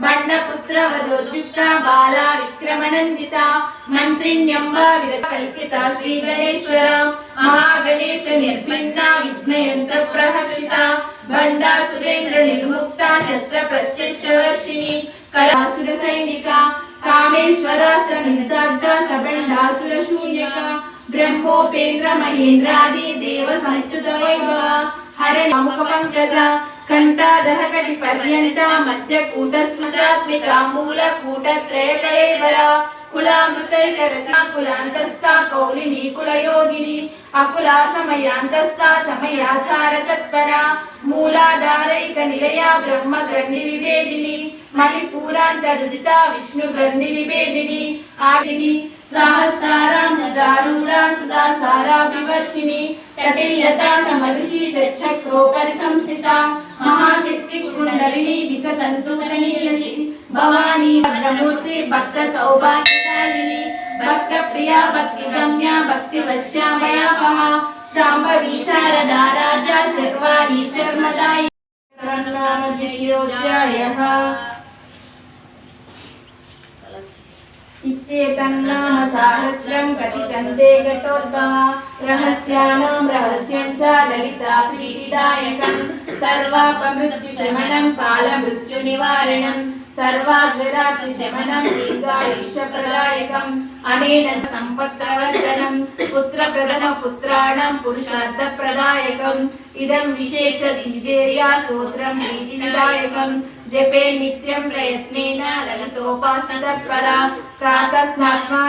बण्डपुत्र वधोद्युक्ता बाला विक्रमनन्दिता मन्त्रिण्यम्ब विरकल्पिता श्रीगणेश्वर महागणेश निर्भिन्ना विघ्नयन्त्र प्रहर्षिता बण्डा सुरेन्द्र निर्मुक्ता शस्त्र प्रत्यक्षवर्षिणी करासुर सैनिका कामेश्वरास्त्र निदग्धा सबण्डासुर शून्यका ब्रह्मोपेन्द्र महेन्द्रादि देव संस्तुत वैभव हरणमुख पंकजा कंठादह कटि पर्यंता मध्यकूटस्मृतात्मिका मूलकूटत्रयकलेवरा कुलामृतैकरसा कुलान्तस्था कौलिनी कुलयोगिनी अकुला समयांतस्था समयाचार तत्परा मूलाधारैक निलया ब्रह्मग्रन्थि विभेदिनी मणिपूरान्तरुदिता विष्णुग्रन्थि विभेदिनी आदिनी सहस्रारामजारूढा सुधा साराभिवर्षिणी तटिल्यता समरुषि चक्रोपरि संस्थिता महाशक्ति कुण्डलिनी विसतन्तुतनीयसी भवानी भद्रमूर्ति भक्त सौभाग्यशालिनी भक्त प्रिया भक्ति गम्या भक्ति वश्यामया महा शाम्भवी शारदा राजा शर्वाणी शर्मदायी इत्येतन्नाम सहस्रं घटितन्ते घटोद्भव रहस्यानां रहस्यं च ललिता प्रीतिदायकं सर्वापमृत्युशमनं कालमृत्युनिवारणं सर्वाज्वरातिशमनं दीर्घायुष्यप्रदायकम् अनेन सम्पत्प्रवर्धनं पुत्रप्रथमपुत्राणां पुरुषार्थप्रदायकम् इदं विशेष जिजेया स्तोत्रं प्रीतिदायकं जपे नित्यं प्रयत्नेन ललितोपासनतत्परा प्रातस्नात्मा